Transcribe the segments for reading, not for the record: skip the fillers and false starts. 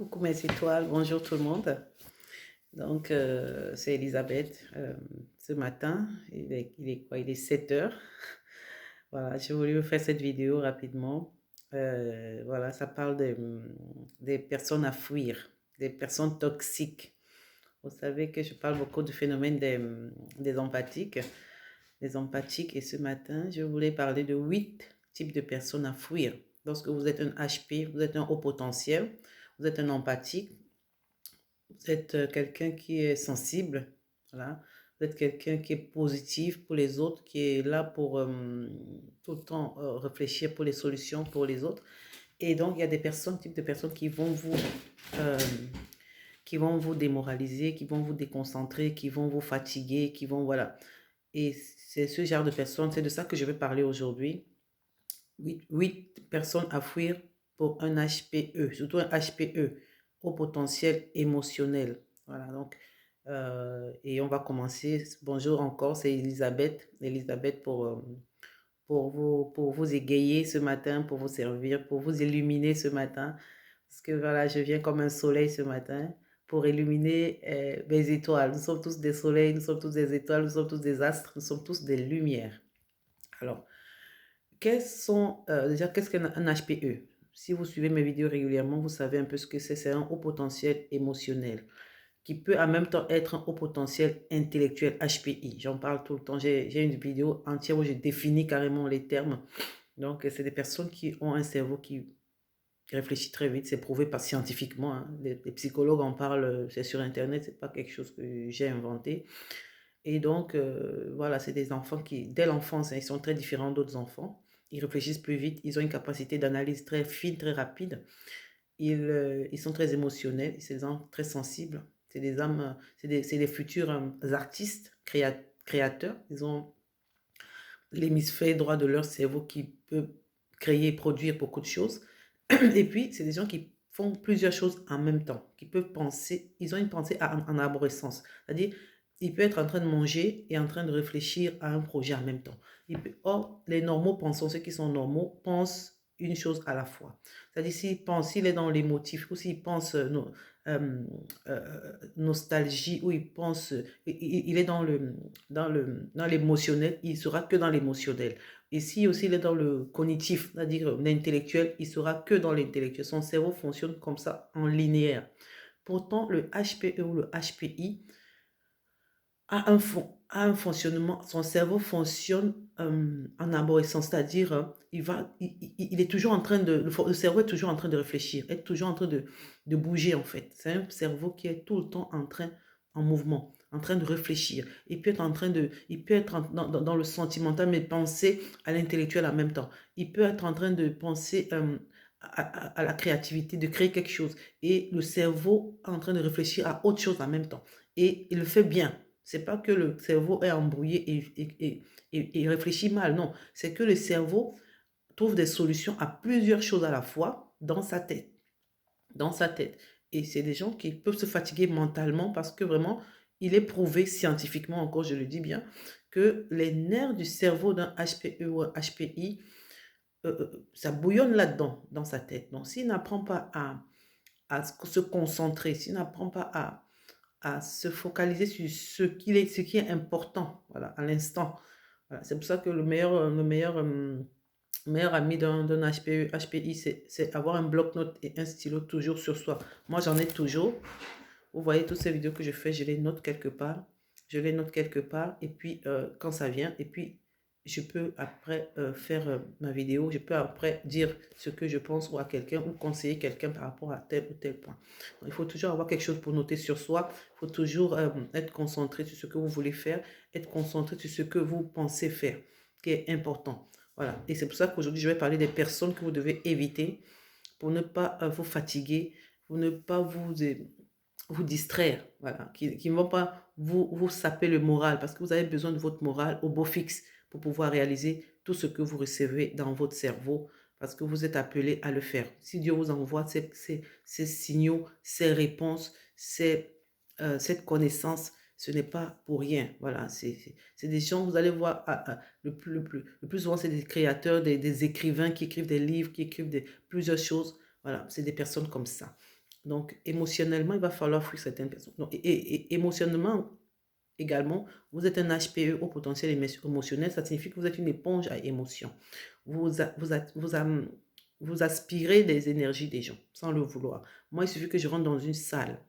Coucou mes étoiles, bonjour tout le monde. Donc, c'est Elisabeth. Ce matin, il est quoi? Il est 7 heures. Voilà, j'ai voulu vous faire cette vidéo rapidement. Voilà, ça parle des personnes à fuir, des personnes toxiques. Vous savez que je parle beaucoup du phénomène des empathiques. Des empathiques. Et ce matin, je voulais parler de 8 types de personnes à fuir. Lorsque vous êtes un HP, vous êtes un haut potentiel, vous êtes un empathique, vous êtes quelqu'un qui est sensible, voilà. Vous êtes quelqu'un qui est positif pour les autres, qui est là pour tout le temps réfléchir pour les solutions pour les autres. Et donc, il y a des personnes, types de personnes euh, qui vont vous démoraliser, qui vont vous déconcentrer, qui vont vous fatiguer, qui vont, voilà. Et c'est ce genre de personnes, c'est de ça que je vais parler aujourd'hui. 8 personnes à fuir pour un HPE, surtout un HPE, au potentiel émotionnel. Voilà, donc, et on va commencer. Bonjour encore, c'est Elisabeth. Elisabeth pour vous égayer ce matin, pour vous servir, pour vous illuminer ce matin. Parce que voilà, je viens comme un soleil ce matin pour illuminer mes étoiles. Nous sommes tous des soleils, nous sommes tous des étoiles, nous sommes tous des astres, nous sommes tous des lumières. Alors, déjà, qu'est-ce qu'un HPE? Si vous suivez mes vidéos régulièrement, vous savez un peu ce que c'est. C'est un haut potentiel émotionnel qui peut en même temps être un haut potentiel intellectuel, HPI. J'en parle tout le temps. J'ai une vidéo entière où j'ai défini carrément les termes. Donc, c'est des personnes qui ont un cerveau qui réfléchit très vite. C'est prouvé par scientifiquement, hein. Les psychologues en parlent, c'est sur Internet. C'est pas quelque chose que j'ai inventé. Et donc, voilà, c'est des enfants qui, dès l'enfance, hein, ils sont très différents d'autres enfants. Ils réfléchissent plus vite, ils ont une capacité d'analyse très fine, très rapide. Ils sont très émotionnels, c'est des âmes très sensibles. C'est des âmes, c'est des futurs artistes, créateurs. Ils ont l'hémisphère droit de leur cerveau qui peut créer, produire beaucoup de choses. Et puis, c'est des gens qui font plusieurs choses en même temps, qui peuvent penser, ils ont une pensée en arborescence. C'est-à-dire, il peut être en train de manger et en train de réfléchir à un projet en même temps. Or, les normaux pensants, ceux qui sont normaux, pensent une chose à la fois. C'est-à-dire, s'il est dans l'émotif ou s'il pense euh, nostalgie ou il pense, il est dans l'émotionnel, il sera que dans l'émotionnel. Et si aussi il est dans le cognitif, c'est-à-dire l'intellectuel, il sera que dans l'intellectuel. Son cerveau fonctionne comme ça, en linéaire. Pourtant, le HPE ou le HPI a un fonctionnement, son cerveau fonctionne en arborescence, c'est-à-dire il est toujours en train le cerveau est toujours en train de réfléchir, est toujours en train de bouger en fait. C'est un cerveau qui est tout le temps en mouvement, en train de réfléchir. Il peut être dans le sentimental, mais penser à l'intellectuel en même temps. Il peut être en train de penser à la créativité, de créer quelque chose. Et le cerveau est en train de réfléchir à autre chose en même temps. Et il le fait bien. C'est pas que le cerveau est embrouillé et réfléchit mal, non. C'est que le cerveau trouve des solutions à plusieurs choses à la fois dans sa tête. Dans sa tête. Et c'est des gens qui peuvent se fatiguer mentalement parce que vraiment, il est prouvé scientifiquement, encore je le dis bien, que les nerfs du cerveau d'un HPE ou un HPI, ça bouillonne là-dedans, dans sa tête. Donc, s'il n'apprend pas à se concentrer, s'il n'apprend pas à se focaliser sur ce qui est important, voilà, à l'instant. Voilà. C'est pour ça que le meilleur ami d'un HPI, c'est avoir un bloc-notes et un stylo toujours sur soi. Moi, j'en ai toujours. Vous voyez, toutes ces vidéos que je fais, je les note quelque part. Je les note quelque part, et puis quand ça vient, et puis je peux après faire ma vidéo, je peux après dire ce que je pense ou à quelqu'un ou conseiller quelqu'un par rapport à tel ou tel point. Donc, il faut toujours avoir quelque chose pour noter sur soi. Il faut toujours être concentré sur ce que vous voulez faire, être concentré sur ce que vous pensez faire, qui est important. Voilà. Et c'est pour ça qu'aujourd'hui, je vais parler des personnes que vous devez éviter pour ne pas vous fatiguer, pour ne pas vous distraire, voilà, qui ne vont pas vous saper le moral, parce que vous avez besoin de votre moral au beau fixe pour pouvoir réaliser tout ce que vous recevez dans votre cerveau, parce que vous êtes appelé à le faire. Si Dieu vous envoie ces signaux, ces réponses, cette connaissance, ce n'est pas pour rien. Voilà, c'est des gens, vous allez voir, le plus souvent, c'est des créateurs, des écrivains qui écrivent des livres, qui écrivent plusieurs choses. Voilà, c'est des personnes comme ça. Donc, émotionnellement, il va falloir fuir certaines personnes. Donc, et émotionnellement, également, vous êtes un HPE au potentiel émotionnel, ça signifie que vous êtes une éponge à émotions. Vous, vous aspirez les énergies des gens sans le vouloir. Moi, il suffit que je rentre dans une salle,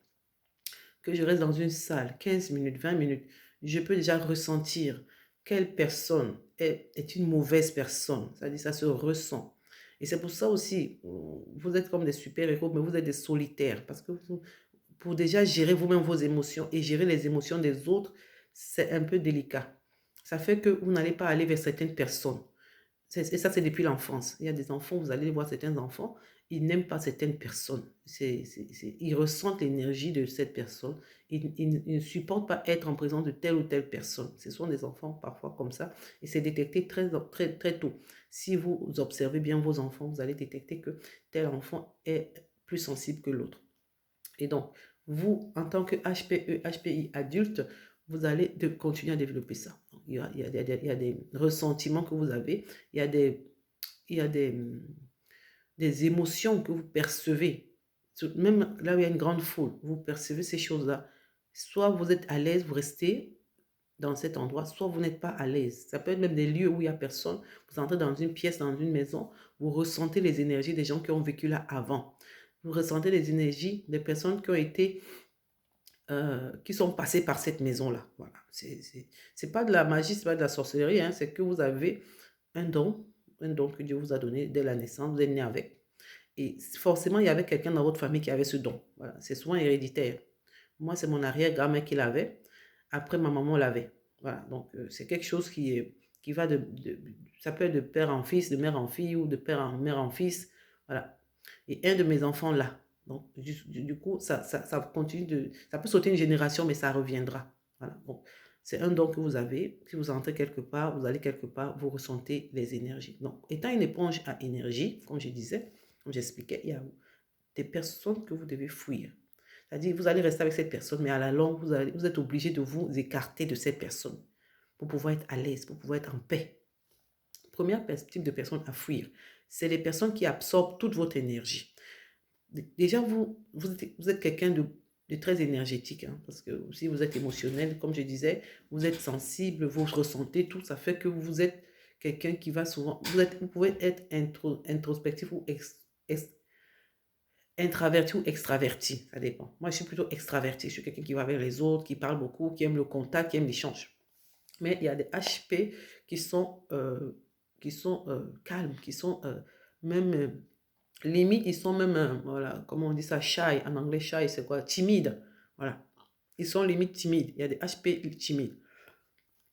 que je reste dans une salle 15 minutes, 20 minutes, je peux déjà ressentir quelle personne est une mauvaise personne. C'est-à-dire, ça se ressent. Et c'est pour ça aussi, vous êtes comme des super-héros, mais vous êtes des solitaires. Parce que pour déjà gérer vous-même vos émotions et gérer les émotions des autres, c'est un peu délicat. Ça fait que vous n'allez pas aller vers certaines personnes. Et ça, c'est depuis l'enfance. Il y a des enfants, vous allez voir certains enfants, ils n'aiment pas certaines personnes. Ils ressentent l'énergie de cette personne. Ils ne supportent pas être en présence de telle ou telle personne. Ce sont des enfants parfois comme ça. Et c'est détecté très, très, très tôt. Si vous observez bien vos enfants, vous allez détecter que tel enfant est plus sensible que l'autre. Et donc, vous, en tant que HPE, HPI adulte, vous allez continuer à développer ça. Il y a des ressentiments que vous avez, il y a il y a des émotions que vous percevez. Même là où il y a une grande foule, vous percevez ces choses-là. Soit vous êtes à l'aise, vous restez dans cet endroit, soit vous n'êtes pas à l'aise. Ça peut être même des lieux où il n'y a personne. Vous entrez dans une pièce, dans une maison, vous ressentez les énergies des gens qui ont vécu là avant. Vous ressentez les énergies des personnes qui ont été, qui sont passées par cette maison-là. Voilà. C'est pas de la magie, c'est pas de la sorcellerie, hein, c'est que vous avez un don que Dieu vous a donné dès la naissance, vous êtes né avec. Et forcément, il y avait quelqu'un dans votre famille qui avait ce don. Voilà. C'est souvent héréditaire. Moi, c'est mon arrière-grand-mère qui l'avait. Après, ma maman l'avait. Voilà. Donc, c'est quelque chose qui va ça peut être de père en fils, de mère en fille ou de père en mère en fils. Voilà. Et un de mes enfants là. Donc, du coup, ça continue ça peut sauter une génération, mais ça reviendra. Voilà. Donc, c'est un don que vous avez. Si vous entrez quelque part, vous allez quelque part, vous ressentez les énergies. Donc, étant une éponge à énergie, comme je disais, comme j'expliquais, il y a des personnes que vous devez fuir. C'est-à-dire, vous allez rester avec cette personne, mais à la longue, vous êtes obligé de vous écarter de cette personne pour pouvoir être à l'aise, pour pouvoir être en paix. Premier type de personne à fuir, c'est les personnes qui absorbent toute votre énergie. Déjà, vous êtes quelqu'un de très énergétique, hein, parce que si vous êtes émotionnel, comme je disais, vous êtes sensible, vous ressentez tout, ça fait que vous êtes quelqu'un qui va souvent, vous pouvez être introspectif ou introverti ou extraverti, ça dépend. Moi, je suis plutôt extraverti, je suis quelqu'un qui va vers les autres, qui parle beaucoup, qui aime le contact, qui aime l'échange. Mais il y a des HP qui sont calmes, qui sont même limite, ils sont même, voilà, comment on dit ça, shy, en anglais shy, c'est quoi? Timide, voilà. Ils sont limite timides, il y a des HP timides.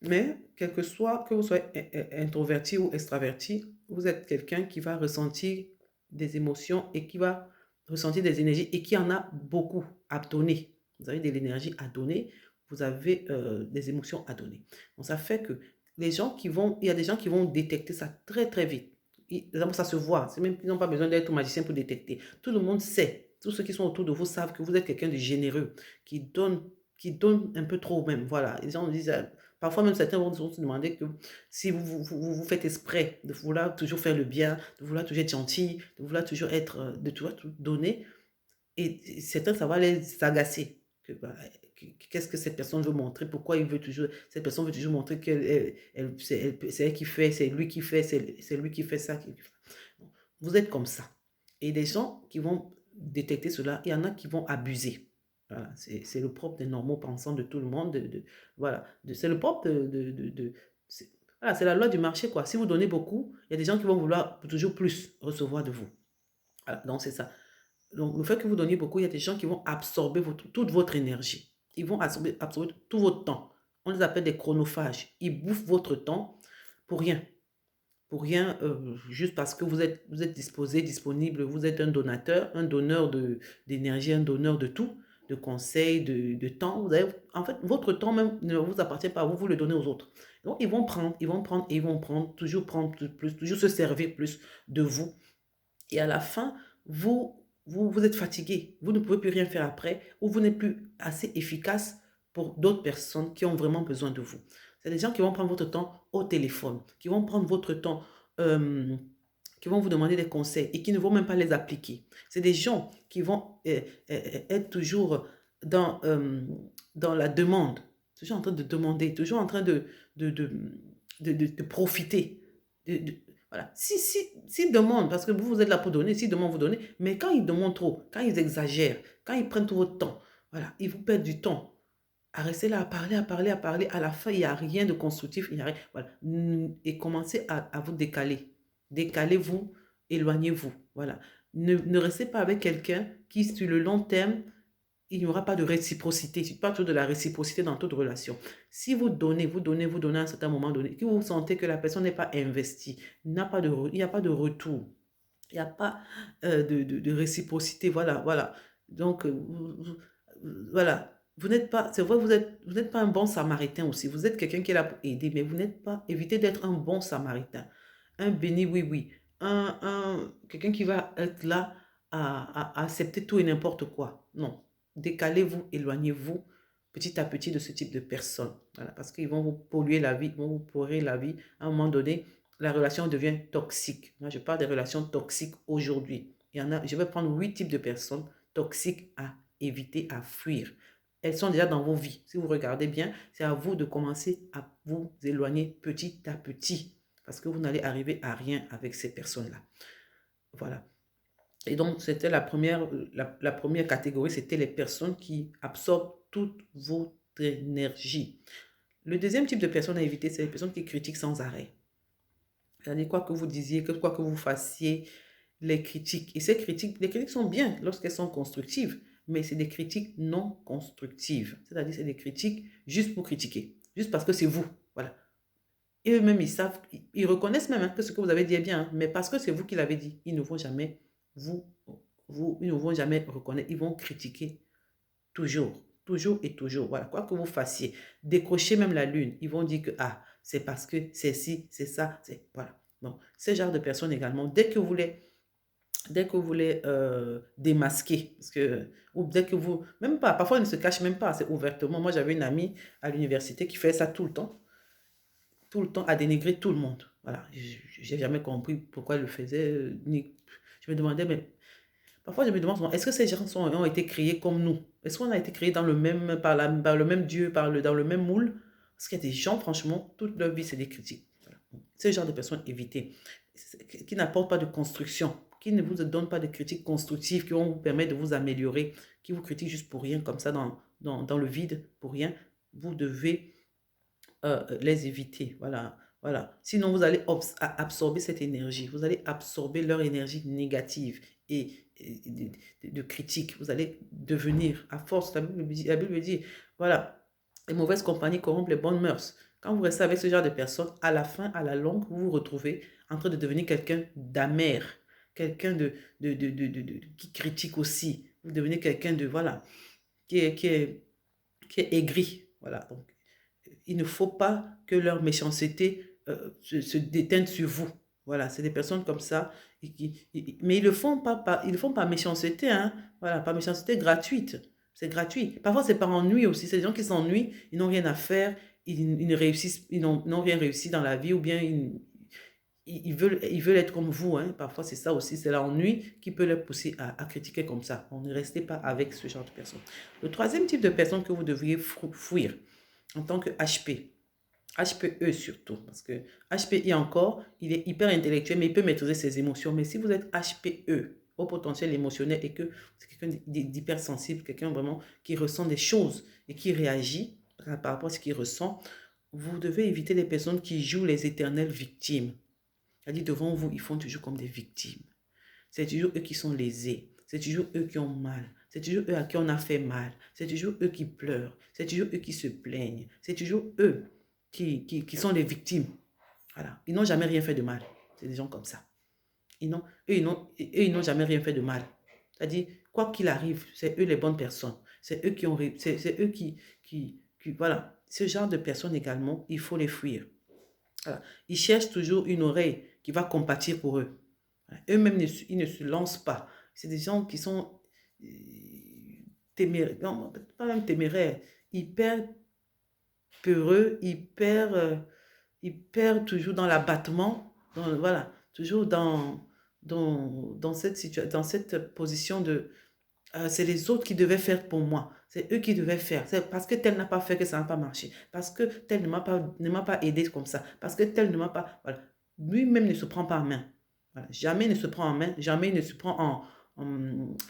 Mais, quel que soit, que vous soyez introverti ou extraverti, vous êtes quelqu'un qui va ressentir des émotions et qui va ressentir des énergies et qui en a beaucoup à donner. Vous avez de l'énergie à donner, vous avez des émotions à donner. Donc, ça fait que il y a des gens qui vont détecter ça très, très vite. Ça se voit. Même, ils n'ont pas besoin d'être magicien pour détecter. Tout le monde sait. Tous ceux qui sont autour de vous savent que vous êtes quelqu'un de généreux, qui donne un peu trop même. Voilà. Les gens disent, parfois même certains vont se demander que si vous faites exprès de vouloir toujours faire le bien, de vouloir toujours être gentil, de vouloir toujours être, de toujours tout donner, et certains, ça va les agacer. Qu'est-ce que cette personne veut montrer? Pourquoi cette personne veut toujours montrer qu'elle c'est elle qui fait, c'est lui qui fait, c'est lui qui fait ça. Vous êtes comme ça. Et les gens qui vont détecter cela, il y en a qui vont abuser. Voilà, c'est le propre des normaux pensants de tout le monde. Voilà, c'est le propre voilà, c'est la loi du marché, quoi. Si vous donnez beaucoup, il y a des gens qui vont vouloir toujours plus recevoir de vous. Voilà, donc c'est ça. Donc le fait que vous donniez beaucoup, il y a des gens qui vont absorber toute votre énergie. Ils vont absorber tout votre temps. On les appelle des chronophages. Ils bouffent votre temps pour rien. Pour rien, juste parce que vous êtes disposé, disponible, vous êtes un donneur d'énergie, un donneur de tout, de conseils, de temps. En fait, votre temps même ne vous appartient pas à vous, vous le donnez aux autres. Donc, ils vont prendre, et ils vont prendre plus, toujours se servir plus de vous. Et à la fin, vous êtes fatigué, vous ne pouvez plus rien faire après, ou vous n'êtes plus assez efficace pour d'autres personnes qui ont vraiment besoin de vous. C'est des gens qui vont prendre votre temps au téléphone, qui vont prendre votre temps qui vont vous demander des conseils et qui ne vont même pas les appliquer. C'est des gens qui vont être toujours dans, dans la demande, toujours en train de demander, toujours en train de, de, de profiter. Voilà. S'ils demandent, parce que vous êtes là pour donner, s'ils demandent, vous donnez, mais quand ils demandent trop, quand ils exagèrent, quand ils prennent tout votre temps, voilà, ils vous perdent du temps à rester là, à parler, à parler, à parler. À la fin, il n'y a rien de constructif. Il y a rien, voilà. Et commencez à vous décaler. Décalez-vous, éloignez-vous. Voilà. Ne restez pas avec quelqu'un qui, sur le long terme, il n'y aura pas de réciprocité. Il n'y a pas toujours de la réciprocité dans toute relation. Si vous donnez, vous donnez, vous donnez à un certain moment donné, que vous sentez que la personne n'est pas investie, il n'y a pas de retour, il n'y a pas de réciprocité. Voilà, voilà. Donc, voilà. Vous n'êtes pas, c'est vrai, vous n'êtes pas un bon samaritain aussi. Vous êtes quelqu'un qui est là pour aider, mais vous n'êtes pas, évitez d'être un bon samaritain. Un béni, oui, oui. Quelqu'un qui va être là à accepter tout et n'importe quoi. Non. Décalez-vous, éloignez-vous petit à petit de ce type de personnes. Voilà, parce qu'ils vont vous polluer la vie, ils vont vous pourrir la vie. À un moment donné, la relation devient toxique. Moi, je parle des relations toxiques aujourd'hui. Il y en a, je vais prendre 8 types de personnes toxiques à éviter, à fuir. Elles sont déjà dans vos vies. Si vous regardez bien, c'est à vous de commencer à vous éloigner petit à petit. Parce que vous n'allez arriver à rien avec ces personnes-là. Voilà. Et donc, c'était la première catégorie, c'était les personnes qui absorbent toute votre énergie. Le deuxième type de personnes à éviter, c'est les personnes qui critiquent sans arrêt. C'est-à-dire, quoi que vous disiez, quoi que vous fassiez, les critiques. Et ces critiques, les critiques sont bien lorsqu'elles sont constructives, mais c'est des critiques non constructives. C'est-à-dire, c'est des critiques juste pour critiquer, juste parce que c'est vous. Voilà. Et eux-mêmes, ils savent, ils reconnaissent même que ce que vous avez dit est bien, hein, mais parce que c'est vous qui l'avez dit, ils ne vont jamais vous, ils ne vont jamais reconnaître, ils vont critiquer toujours, toujours et toujours. Voilà, quoi que vous fassiez, décrochez même la lune, ils vont dire que, ah, c'est parce que c'est ci, c'est ça, c'est, voilà. Donc, ce genre de personnes également, dès que vous voulez démasquer, parce que, ou dès que vous, même pas, parfois ils ne se cachent même pas, c'est ouvertement. Moi, j'avais une amie à l'université qui fait ça tout le temps à dénigrer tout le monde. Voilà, je n'ai jamais compris pourquoi elle le faisait. Je me demandais, mais parfois je me demande, est-ce que ces gens ont été créés comme nous? Est-ce qu'on a été créés dans le même, par le même Dieu, dans le même moule? Parce qu'il y a des gens, franchement, toute leur vie, c'est des critiques. Voilà. Ce genre de personnes, évitez. Qui n'apportent pas de construction, qui ne vous donnent pas de critiques constructives, qui vont vous permettre de vous améliorer, qui vous critiquent juste pour rien, comme ça, dans le vide, pour rien. Vous devez les éviter. Voilà, voilà. Sinon, vous allez absorber cette énergie. Vous allez absorber leur énergie négative et de critique. Vous allez devenir, à force, la Bible dit, voilà, les mauvaises compagnies corrompent les bonnes mœurs. Quand vous restez avec ce genre de personnes, à la fin, à la longue, vous vous retrouvez en train de devenir quelqu'un d'amer, quelqu'un qui critique aussi. Vous devenez quelqu'un de, voilà, qui est aigri. Voilà, donc il ne faut pas que leur méchanceté se déteigne sur vous. Voilà, c'est des personnes comme ça. Mais ils ne le font pas, ils le font par méchanceté. Hein, voilà, par méchanceté gratuite. C'est gratuit. Parfois, c'est par ennui aussi. C'est des gens qui s'ennuient, ils n'ont rien à faire, ils ne réussissent, ils n'ont rien réussi dans la vie ou bien ils veulent être comme vous. Hein. Parfois, c'est ça aussi. C'est l'ennui qui peut les pousser à critiquer comme ça. On ne restez pas avec ce genre de personnes. Le troisième type de personnes que vous devriez fuir en tant que HP. HPE surtout, parce que HPI encore, il est hyper intellectuel, mais il peut maîtriser ses émotions. Mais si vous êtes HPE, au potentiel émotionnel, et que c'est quelqu'un d'hypersensible, quelqu'un vraiment qui ressent des choses et qui réagit par rapport à ce qu'il ressent, vous devez éviter les personnes qui jouent les éternelles victimes. C'est-à-dire, devant vous, ils font toujours comme des victimes. C'est toujours eux qui sont lésés. C'est toujours eux qui ont mal. C'est toujours eux à qui on a fait mal. C'est toujours eux qui pleurent. C'est toujours eux qui se plaignent. C'est toujours eux qui sont les victimes. Voilà. Ils n'ont jamais rien fait de mal. C'est des gens comme ça. Ils n'ont jamais rien fait de mal. C'est-à-dire, quoi qu'il arrive, c'est eux les bonnes personnes. C'est eux qui ont... C'est eux voilà. Ce genre de personnes également, il faut les fuir. Voilà. Ils cherchent toujours une oreille qui va compatir pour eux. Eux-mêmes, ils ne se lancent pas. C'est des gens qui sont téméraires, non, pas même téméraires, hyper peureux, hyper toujours dans l'abattement, voilà, toujours dans dans cette position de c'est les autres qui devaient faire pour moi. C'est eux qui devaient faire. C'est parce que tel n'a pas fait que ça n'a pas marché. Parce que tel ne m'a pas aidé comme ça. Parce que tel ne m'a pas... Voilà. Lui-même ne se prend pas en main. Voilà. Jamais il ne se prend en main. Jamais il ne se prend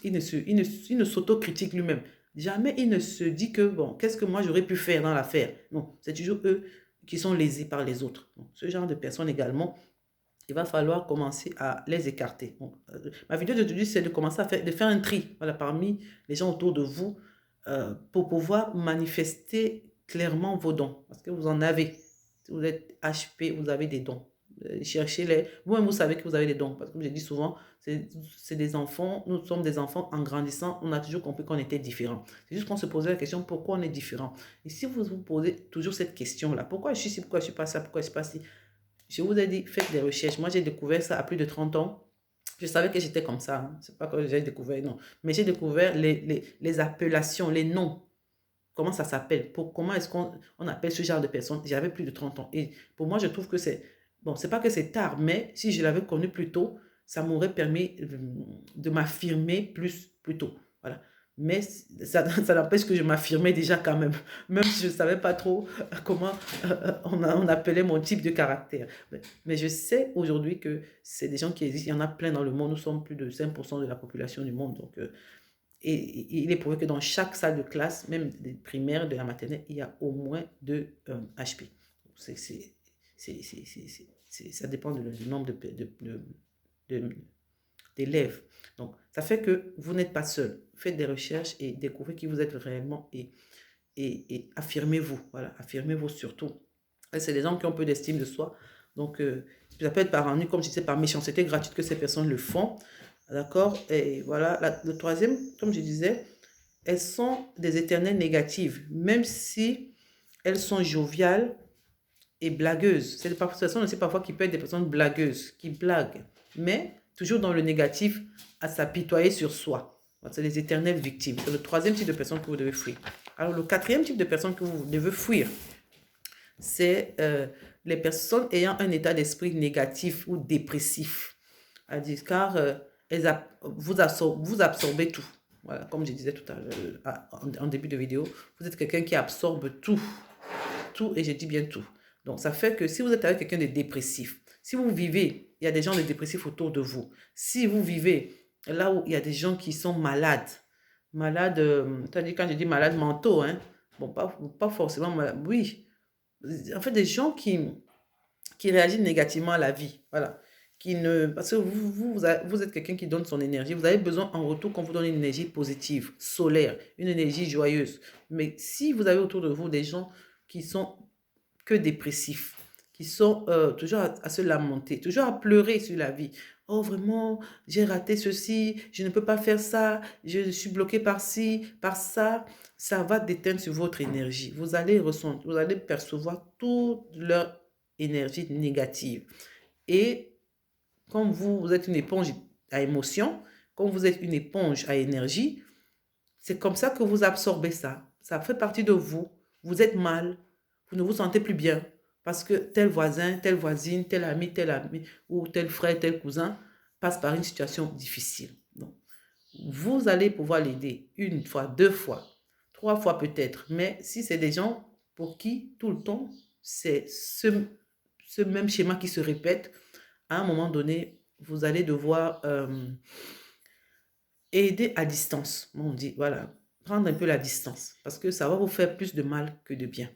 il ne s'autocritique lui-même. Jamais il ne se dit que, bon, qu'est-ce que moi j'aurais pu faire dans l'affaire. Non, c'est toujours eux qui sont lésés par les autres. Donc, ce genre de personnes également, il va falloir commencer à les écarter. Donc, ma vidéo d'aujourd'hui, c'est de commencer de faire un tri, voilà, parmi les gens autour de vous pour pouvoir manifester clairement vos dons. Parce que vous en avez. Si vous êtes HP, vous avez des dons. Cherchez-les. Vous-même, vous savez que vous avez des dons. Parce que comme je dis souvent, c'est des enfants. Nous sommes des enfants en grandissant. On a toujours compris qu'on était différents. C'est juste qu'on se posait la question pourquoi on est différent. Et si vous vous posez toujours cette question-là, pourquoi je suis ci, pourquoi je ne suis pas ça, pourquoi je ne suis pas ci, je vous ai dit, faites des recherches. Moi, j'ai découvert ça à plus de 30 ans. Je savais que j'étais comme ça. Hein. C'est pas que j'ai découvert, non. Mais j'ai découvert les appellations, les noms. Comment ça s'appelle? Comment est-ce qu'on appelle ce genre de personnes? J'avais plus de 30 ans. Et pour moi, je trouve que c'est... Bon, c'est pas que c'est tard, mais si je l'avais connu plus tôt, ça m'aurait permis de m'affirmer plus tôt. Voilà. Mais ça n'empêche que je m'affirmais déjà quand même. Même si je ne savais pas trop comment on appelait mon type de caractère. Mais je sais aujourd'hui que c'est des gens qui existent. Il y en a plein dans le monde. Nous sommes plus de 5% de la population du monde. Donc, et il est prouvé que dans chaque salle de classe, même des primaires, de la maternelle, il y a au moins 2 HP. Ça dépend du nombre d'élèves. Donc, ça fait que vous n'êtes pas seul. Faites des recherches et découvrez qui vous êtes réellement et affirmez-vous. Voilà, affirmez-vous surtout. C'est des gens qui ont peu d'estime de soi. Donc, ça peut être par ennui, comme je disais, par méchanceté gratuite que ces personnes le font. D'accord? Et voilà, le troisième, comme je disais, elles sont des éternelles négatives, même si elles sont joviales et blagueuses. C'est des personnes aussi parfois qui peuvent être des personnes blagueuses, qui blaguent, mais toujours dans le négatif, à s'apitoyer sur soi. C'est les éternelles victimes. C'est le troisième type de personnes que vous devez fuir. Alors, le quatrième type de personnes que vous devez fuir, c'est les personnes ayant un état d'esprit négatif ou dépressif. Car vous absorbez tout. Voilà, comme je disais tout à l'heure, en début de vidéo, vous êtes quelqu'un qui absorbe tout. Tout, et je dis bien tout. Donc, ça fait que si vous êtes avec quelqu'un de dépressif, si vous vivez, il y a des gens de dépressifs autour de vous. Si vous vivez là où il y a des gens qui sont malades, quand je dis malades mentaux, hein, bon, pas forcément malades, oui. En fait, des gens qui réagissent négativement à la vie, voilà. Parce que vous êtes quelqu'un qui donne son énergie. Vous avez besoin en retour qu'on vous donne une énergie positive, solaire, une énergie joyeuse. Mais si vous avez autour de vous des gens qui sont que dépressifs, qui sont toujours à se lamenter, toujours à pleurer sur la vie. Oh, vraiment, j'ai raté ceci, je ne peux pas faire ça, je suis bloqué par ci, par ça. Ça va déteindre sur votre énergie. Vous allez percevoir toute leur énergie négative. Et comme vous êtes une éponge à émotion, comme vous êtes une éponge à énergie, c'est comme ça que vous absorbez ça. Ça fait partie de vous. Vous êtes mal. Vous ne vous sentez plus bien. Parce que tel voisin, telle voisine, tel ami, ou tel frère, tel cousin passe par une situation difficile. Donc, vous allez pouvoir l'aider une fois, deux fois, trois fois peut-être. Mais si c'est des gens pour qui tout le temps, c'est ce même schéma qui se répète, à un moment donné, vous allez devoir aider à distance. On dit, voilà, prendre un peu la distance parce que ça va vous faire plus de mal que de bien.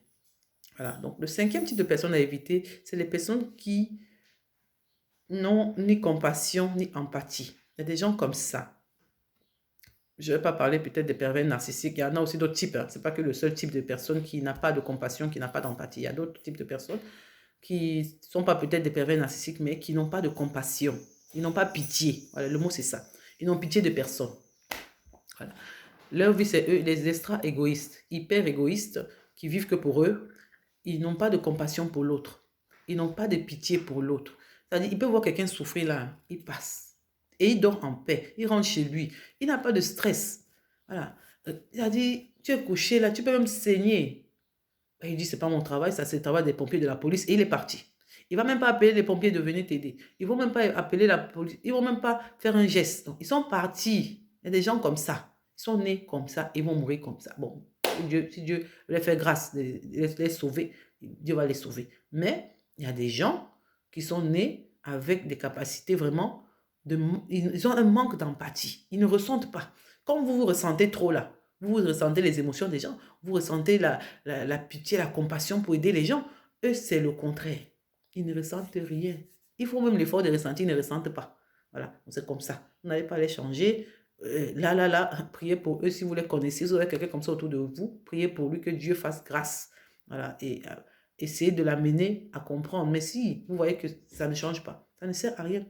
Voilà, donc le cinquième type de personnes à éviter, c'est les personnes qui n'ont ni compassion ni empathie. Il y a des gens comme ça. Je ne vais pas parler peut-être des pervers narcissiques. Il y en a aussi d'autres types. Hein. Ce n'est pas que le seul type de personne qui n'a pas de compassion, qui n'a pas d'empathie. Il y a d'autres types de personnes qui ne sont pas peut-être des pervers narcissiques, mais qui n'ont pas de compassion. Ils n'ont pas pitié. Voilà, le mot c'est ça. Ils n'ont pitié de personne. Voilà. Leur vie, c'est eux, les extra-égoïstes, hyper égoïstes, qui vivent que pour eux. Ils n'ont pas de compassion pour l'autre. Ils n'ont pas de pitié pour l'autre. C'est-à-dire, ils peuvent voir quelqu'un souffrir là, il passe. Et il dort en paix. Il rentre chez lui. Il n'a pas de stress. Voilà. Il a dit, tu es couché là, tu peux même saigner. Et il dit, c'est pas mon travail, ça c'est le travail des pompiers, de la police. Et il est parti. Il ne va même pas appeler les pompiers de venir t'aider. Ils ne vont même pas appeler la police. Ils ne vont même pas faire un geste. Donc, ils sont partis. Il y a des gens comme ça. Ils sont nés comme ça. Ils vont mourir comme ça. Bon, si Dieu leur fait grâce de les sauver, Dieu va les sauver. Mais il y a des gens qui sont nés avec des capacités vraiment ils ont un manque d'empathie. Ils ne ressentent pas. Quand vous vous ressentez trop là, vous ressentez les émotions des gens, vous ressentez la pitié, la compassion pour aider les gens. Eux, c'est le contraire. Ils ne ressentent rien. Ils font même l'effort de ressentir, ils ne ressentent pas. Voilà, c'est comme ça. Vous n'allez pas les changer. Priez pour eux si vous les connaissez. Si vous avez quelqu'un comme ça autour de vous, priez pour lui que Dieu fasse grâce. Voilà, et essayez de l'amener à comprendre. Mais si vous voyez que ça ne change pas, ça ne sert à rien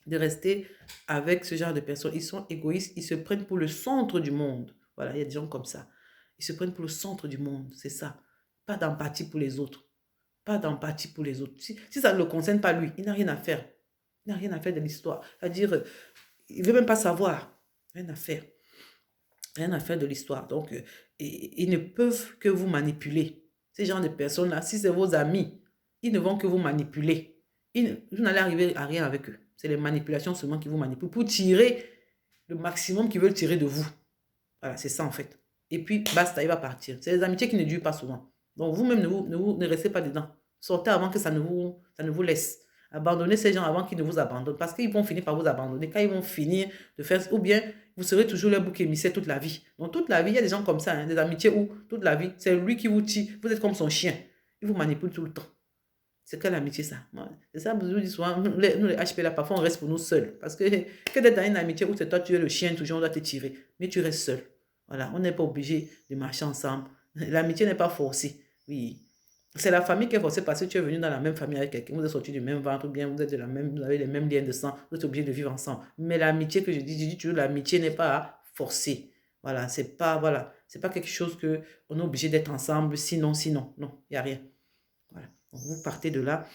de rester avec ce genre de personnes. Ils sont égoïstes, ils se prennent pour le centre du monde. Voilà, il y a des gens comme ça. Ils se prennent pour le centre du monde, c'est ça. Pas d'empathie pour les autres. Pas d'empathie pour les autres. Si ça ne le concerne pas lui, il n'a rien à faire. Il n'a rien à faire de l'histoire. C'est-à-dire, il ne veut même pas savoir. Rien à faire. Rien à faire de l'histoire. Donc, ils ne peuvent que vous manipuler. Ces gens de personnes-là, si c'est vos amis, ils ne vont que vous manipuler. Vous n'allez arriver à rien avec eux. C'est les manipulations seulement qui vous manipulent pour tirer le maximum qu'ils veulent tirer de vous. Voilà, c'est ça en fait. Et puis, basta, il va partir. C'est les amitiés qui ne durent pas souvent. Donc, vous-même, ne restez pas dedans. Sortez avant que ça ne vous laisse. Abandonnez ces gens avant qu'ils ne vous abandonnent. Parce qu'ils vont finir par vous abandonner. Quand ils vont finir de faire... Ou bien, vous serez toujours leur bouc émissaire toute la vie. Donc, toute la vie, il y a des gens comme ça, hein, des amitiés où, toute la vie, c'est lui qui vous tue. Vous êtes comme son chien. Il vous manipule tout le temps. C'est quelle amitié ça? C'est ça, je vous dis souvent, nous les HP là, parfois on reste pour nous seuls. Parce que d'être dans une amitié où c'est toi, tu es le chien, toujours on doit te tirer. Mais tu restes seul. Voilà, on n'est pas obligé de marcher ensemble. L'amitié n'est pas forcée. Oui. C'est la famille qui est forcée parce que tu es venu dans la même famille avec quelqu'un, vous êtes sortis du même ventre, ou bien vous êtes de la même, vous avez les mêmes liens de sang, vous êtes obligé de vivre ensemble. Mais l'amitié que je dis toujours, l'amitié n'est pas forcée. Voilà, c'est pas quelque chose que on est obligé d'être ensemble, sinon, non, il n'y a rien. Voilà. Donc, vous partez de là.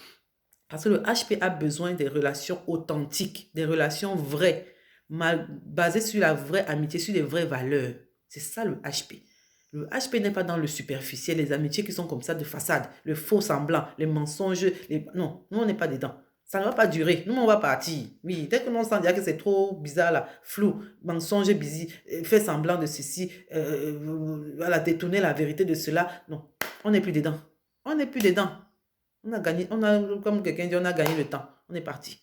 Parce que le HP a besoin des relations authentiques, des relations vraies, basées sur la vraie amitié, sur les vraies valeurs. C'est ça le HP. Le HP n'est pas dans le superficiel, les amitiés qui sont comme ça de façade, le faux semblant, les mensonges. Non, nous on n'est pas dedans. Ça ne va pas durer. Nous on va partir. Oui, dès que l'on sent déjà que c'est trop bizarre là, flou, mensonge, busy, fait semblant de ceci, voilà, détourner la vérité de cela. Non, on n'est plus dedans. On n'est plus dedans. On a gagné, comme quelqu'un dit, on a gagné le temps. On est parti.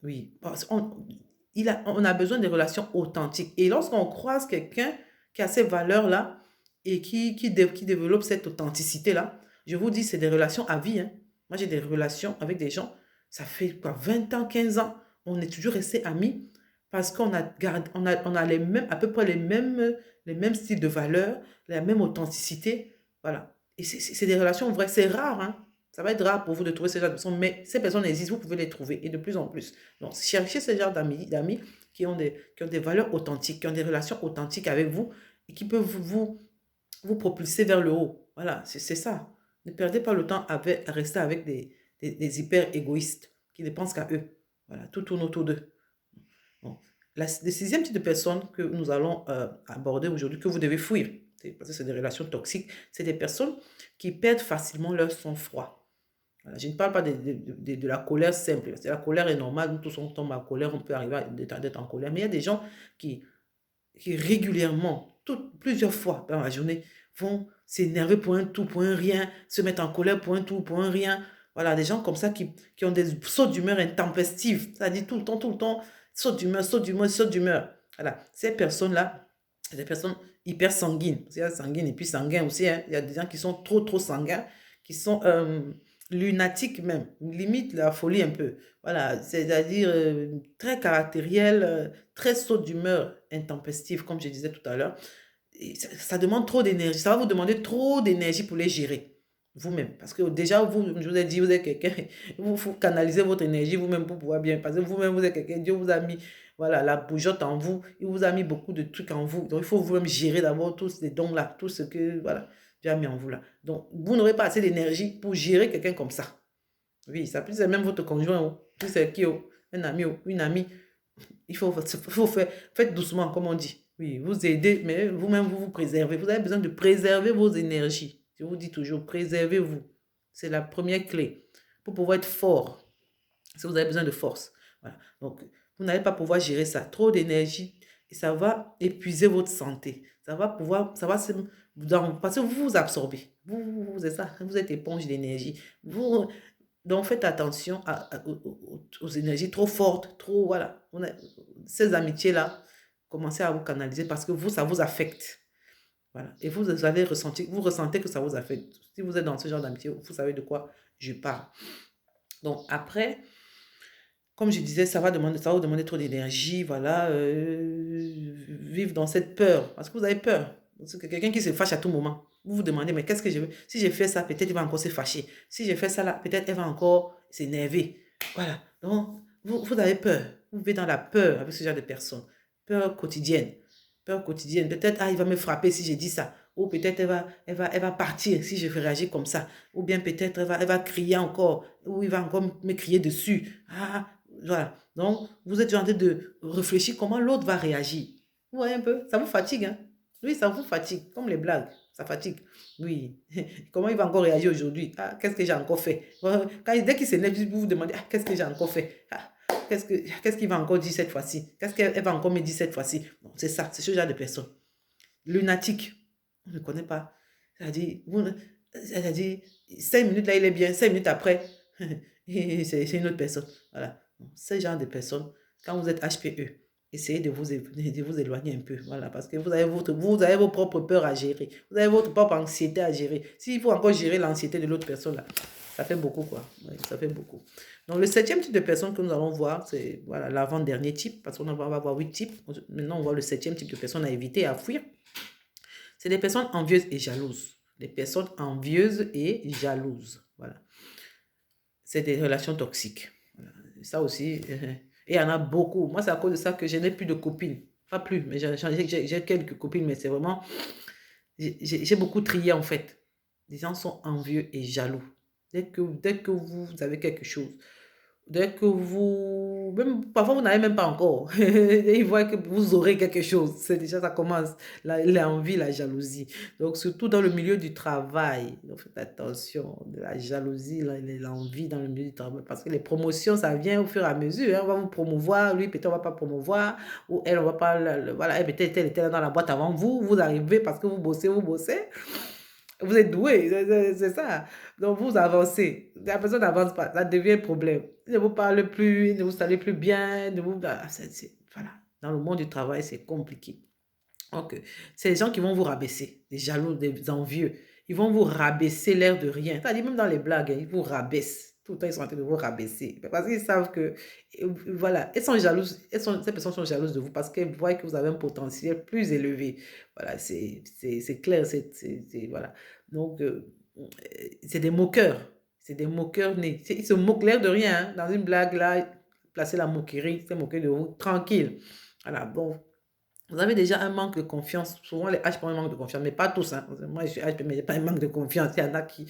Oui, parce on a besoin de relations authentiques. Et lorsqu'on croise quelqu'un qui a ces valeurs-là et qui développe cette authenticité-là, je vous dis, c'est des relations à vie. Hein. Moi, j'ai des relations avec des gens, ça fait quoi, 20 ans, 15 ans, on est toujours restés amis parce qu'on a, on a à peu près les mêmes styles de valeurs, la même authenticité. Voilà. Et c'est des relations vraies. C'est rare, hein. Ça va être rare pour vous de trouver ce genre de personnes, mais ces personnes existent, vous pouvez les trouver et de plus en plus. Donc, cherchez ce genre d'amis qui ont des valeurs authentiques, qui ont des relations authentiques avec vous et qui peuvent vous propulser vers le haut. Voilà, c'est ça. Ne perdez pas le temps à rester avec des hyper égoïstes qui ne pensent qu'à eux. Voilà, tout tourne autour d'eux. Bon. Le sixième type de personnes que nous allons aborder aujourd'hui, que vous devez fuir, parce que c'est des relations toxiques, c'est des personnes qui perdent facilement leur sang-froid. Voilà, je ne parle pas de la colère simple, parce que la colère est normale, nous tous on tombe en colère, on peut arriver d'être en colère, mais il y a des gens qui régulièrement, plusieurs fois dans la journée, vont s'énerver pour un tout, pour un rien, se mettre en colère pour un tout, pour un rien. Voilà, des gens comme ça qui ont des sauts d'humeur intempestifs, c'est-à-dire tout le temps, saut d'humeur, saut d'humeur, saut d'humeur. Voilà, ces personnes-là, c'est des personnes hyper sanguines. Il y a sanguines et puis sanguins aussi. Hein. Il y a des gens qui sont trop sanguins, qui sont lunatiques même, limite la folie un peu. Voilà, c'est-à-dire très caractériel, très saut d'humeur intempestif, comme je disais tout à l'heure. Ça demande trop d'énergie. Ça va vous demander trop d'énergie pour les gérer vous-même. Parce que déjà, je vous ai dit, vous êtes quelqu'un, il faut canaliser votre énergie vous-même pour pouvoir bien. Parce que vous-même, vous êtes quelqu'un, Dieu vous a mis voilà, la bougeotte en vous, il vous a mis beaucoup de trucs en vous. Donc, il faut vous-même gérer d'abord tous ces dons-là, tout ce que voilà, Dieu a mis en vous là. Donc, vous n'aurez pas assez d'énergie pour gérer quelqu'un comme ça. Oui, ça peut être même votre conjoint, ou c'est qui, un ami ou une amie. Il faut faire, faites doucement, comme on dit. Oui, vous aidez, mais vous-même, vous préservez. Vous avez besoin de préserver vos énergies. Je vous dis toujours, préservez-vous. C'est la première clé. pour pouvoir être fort. Si vous avez besoin de force. Voilà. Donc, vous n'allez pas pouvoir gérer ça. Trop d'énergie et ça va épuiser votre santé. Ça va se... parce que vous vous absorbez. C'est ça, vous êtes éponge d'énergie. Donc, faites attention aux énergies trop fortes, trop, voilà. Ces amitiés-là, commencez à vous canaliser parce que vous, ça vous affecte. Voilà. Et vous allez ressentir, vous ressentez que ça vous affecte. Si vous êtes dans ce genre d'amitié, vous savez de quoi je parle. Donc, après, comme je disais, ça va vous demander trop d'énergie, voilà, vivre dans cette peur, parce que vous avez peur. C'est quelqu'un qui se fâche à tout moment. Vous vous demandez, mais qu'est-ce que je veux? Si j'ai fait ça, peut-être il va encore se fâcher. Si j'ai fait ça là, peut-être elle va encore s'énerver. Voilà. Donc, vous avez peur. Vous vivez dans la peur avec ce genre de personnes. Peur quotidienne. Peur quotidienne. Peut-être, il va me frapper si j'ai dit ça. Ou peut-être elle va partir si je réagis comme ça. Ou bien peut-être elle va crier encore. Ou il va encore me crier dessus. Ah, voilà. Donc, vous êtes en train de réfléchir comment l'autre va réagir. Vous voyez un peu? Ça vous fatigue, hein? Oui, ça vous fatigue. Comme les blagues. Ça fatigue. Oui. Comment il va encore réagir aujourd'hui? Ah, qu'est-ce que j'ai encore fait? Dès qu'il s'énerve, vous vous demandez, ah, qu'est-ce que j'ai encore fait? Ah, qu'est-ce qu'il va encore dire cette fois-ci? Qu'est-ce qu'elle va encore me dire cette fois-ci? Bon, c'est ça, c'est ce genre de personne. Lunatique. On ne connaît pas. C'est-à-dire, 5 minutes là, il est bien. 5 minutes après, c'est une autre personne. Voilà. Ce genre de personnes, quand vous êtes HPE, essayez de vous éloigner un peu. Voilà, parce que vous avez vos propres peurs à gérer. Vous avez votre propre anxiété à gérer. S'il faut encore gérer l'anxiété de l'autre personne, là, ça fait beaucoup, quoi. Ouais, ça fait beaucoup. Donc, le 7e type de personne que nous allons voir, c'est voilà, l'avant-dernier type, parce qu'on va avoir 8 types. Maintenant, on voit le 7e type de personne à éviter, à fuir. C'est des personnes envieuses et jalouses. Des personnes envieuses et jalouses. Voilà. C'est des relations toxiques. Voilà. Ça aussi, et il y en a beaucoup. Moi, c'est à cause de ça que je n'ai plus de copines. Pas plus, mais j'ai quelques copines, mais c'est vraiment... J'ai beaucoup trié, en fait. Les gens sont envieux et jaloux. Dès que vous avez quelque chose, dès que vous... Même, parfois, vous n'avez même pas encore. Et ils voient que vous aurez quelque chose. C'est déjà, ça commence. L'envie, la jalousie. Donc, surtout dans le milieu du travail. Donc, faites attention. De la jalousie, l'envie dans le milieu du travail. Parce que les promotions, ça vient au fur et à mesure. Hein. On va vous promouvoir. Lui, peut-être, on ne va pas promouvoir. Ou elle, on ne va pas... Voilà, elle, peut-être, elle était là dans la boîte avant vous. Vous arrivez parce que vous bossez, vous bossez. Vous êtes doué, c'est ça. Donc, vous avancez. La personne n'avance pas, ça devient un problème. Il ne vous parle plus, il ne vous salue plus bien. Voilà. Dans le monde du travail, c'est compliqué. Donc, c'est les gens qui vont vous rabaisser, des jaloux, des envieux. Ils vont vous rabaisser l'air de rien. C'est-à-dire, même dans les blagues, hein, ils vous rabaissent. Tout le temps, ils sont en train de vous rabaisser. Parce qu'ils savent que, voilà, elles sont jalouses, ces personnes sont jalouses de vous parce qu'elles voient que vous avez un potentiel plus élevé. Voilà, c'est clair, voilà. Donc, c'est des moqueurs. C'est des moqueurs nés. Ils se moquent l'air de rien. Hein. Dans une blague, là, placer la moquerie, c'est moquer de vous, tranquille. Voilà, bon. Vous avez déjà un manque de confiance. Souvent, les H ont un manque de confiance, mais pas tous. Hein. Moi, je suis H, mais je n'ai pas un manque de confiance. Il y en a qui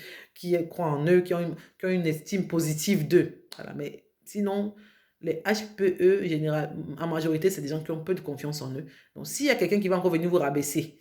croient en eux, qui ont une estime positive d'eux. Voilà. Mais sinon, les HPE, en majorité, c'est des gens qui ont peu de confiance en eux. Donc, s'il y a quelqu'un qui va encore venir vous rabaisser,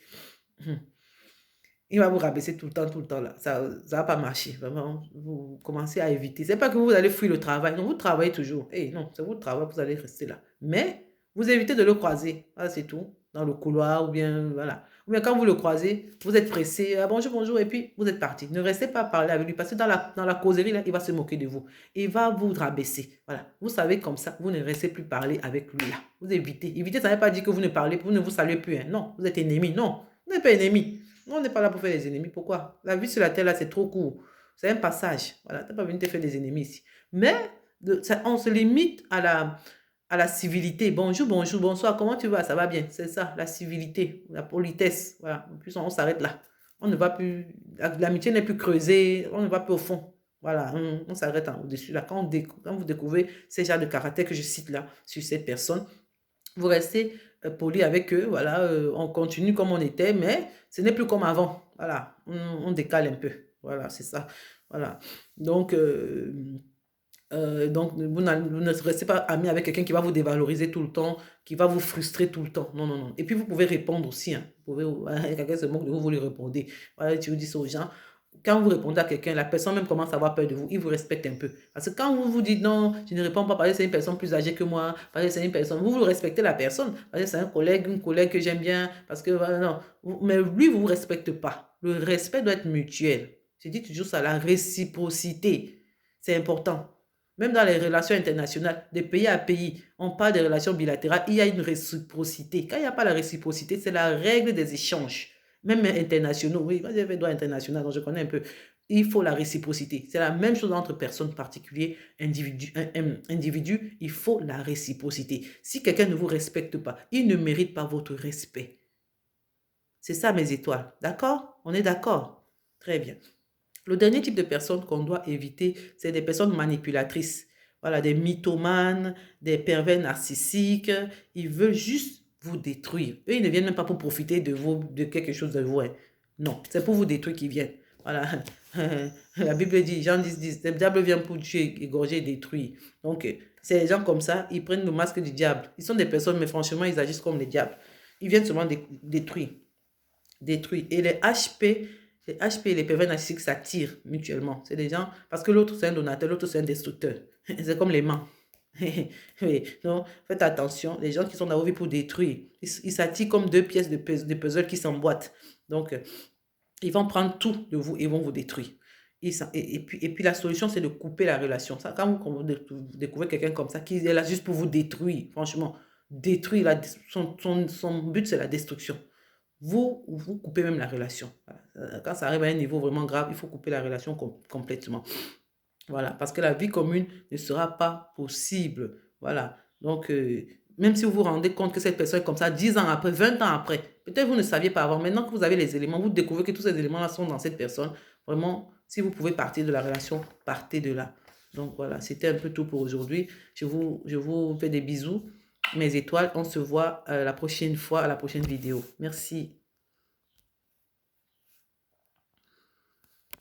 il va vous rabaisser tout le temps là. Ça ne va pas marcher. Vraiment, vous commencez à éviter. Ce n'est pas que vous allez fuir le travail. Non, vous travaillez toujours. Hey, non, c'est votre travail, vous allez rester là. Mais vous évitez de le croiser. Voilà, c'est tout. Dans le couloir ou bien, voilà. Ou bien quand vous le croisez, vous êtes pressé. Ah, bonjour, bonjour. Et puis, vous êtes parti. Ne restez pas parler avec lui parce que dans la causerie, là, il va se moquer de vous. Il va vous rabaisser. Voilà. Vous savez comme ça, vous ne restez plus parler avec lui là. Vous évitez. Évitez, ça ne veut pas dire que vous ne parlez, vous ne vous saluez plus. Hein. Non, vous êtes ennemis. Non, vous n'êtes pas ennemis. On n'est pas là pour faire des ennemis. Pourquoi? La vie sur la terre, là, c'est trop court. C'est un passage. Voilà, tu n'es pas venu te faire des ennemis ici. Mais on se limite à la civilité. Bonjour, bonjour, bonsoir, comment tu vas? Ça va bien. C'est ça, la civilité, la politesse. Voilà, en plus, on s'arrête là. On ne va plus... L'amitié n'est plus creusée, on ne va plus au fond. Voilà, on s'arrête au-dessus. Là, quand vous découvrez ces genres de caractères que je cite là, sur cette personne, vous restez poli avec eux, voilà, on continue comme on était, mais ce n'est plus comme avant, voilà, on décale un peu, voilà, c'est ça, voilà, donc, vous ne restez pas amis avec quelqu'un qui va vous dévaloriser tout le temps, qui va vous frustrer tout le temps, non, non, non, et puis vous pouvez répondre aussi, hein. Vous pouvez, quelqu'un se moque de vous, vous lui répondez, voilà, tu dis ça aux gens, quand vous répondez à quelqu'un, la personne même commence à avoir peur de vous. Il vous respecte un peu. Parce que quand vous vous dites non, je ne réponds pas parce que c'est une personne plus âgée que moi, parce que c'est une personne, vous respectez la personne, parce que c'est un collègue, une collègue que j'aime bien, parce que voilà, non. Mais lui, vous ne vous respecte pas. Le respect doit être mutuel. Je dis toujours ça, la réciprocité. C'est important. Même dans les relations internationales, de pays à pays, on parle des relations bilatérales, il y a une réciprocité. Quand il n'y a pas la réciprocité, c'est la règle des échanges. Même internationaux, oui, moi j'ai fait droit international, donc je connais un peu. Il faut la réciprocité. C'est la même chose entre personnes particulières, individus, il faut la réciprocité. Si quelqu'un ne vous respecte pas, il ne mérite pas votre respect. C'est ça mes étoiles, d'accord? On est d'accord? Très bien. Le dernier type de personnes qu'on doit éviter, c'est des personnes manipulatrices. Voilà, des mythomanes, des pervers narcissiques. Ils veulent juste vous détruire. Eux, ils ne viennent même pas pour profiter de vous, de quelque chose de vous. Hein. Non, c'est pour vous détruire qu'ils viennent. Voilà. La Bible dit, Jean 10, le diable vient pour tuer, égorger et détruire. Donc, c'est les gens comme ça, ils prennent le masque du diable. Ils sont des personnes, mais franchement, ils agissent comme les diables. Ils viennent seulement détruire. Détruire. Et les HP et les pervers narcissiques s'attirent mutuellement. C'est des gens, parce que l'autre c'est un donateur, l'autre c'est un destructeur. C'est comme les mains. Oui, donc faites attention, les gens qui sont dans vos vies pour détruire, ils s'attirent comme deux pièces de puzzle qui s'emboîtent. Donc, ils vont prendre tout de vous et vont vous détruire. Et puis la solution, c'est de couper la relation. Ça, quand vous découvrez quelqu'un comme ça, qui est là juste pour vous détruire, franchement, détruire, son but, c'est la destruction. Vous coupez même la relation. Quand ça arrive à un niveau vraiment grave, il faut couper la relation complètement. Voilà, parce que la vie commune ne sera pas possible. Voilà. Donc, même si vous vous rendez compte que cette personne est comme ça 10 ans après, 20 ans après, peut-être vous ne saviez pas avant. Maintenant que vous avez les éléments, vous découvrez que tous ces éléments-là sont dans cette personne. Vraiment, si vous pouvez partir de la relation, partez de là. Donc voilà, c'était un peu tout pour aujourd'hui. Je vous fais des bisous. Mes étoiles, on se voit la prochaine fois, à la prochaine vidéo. Merci.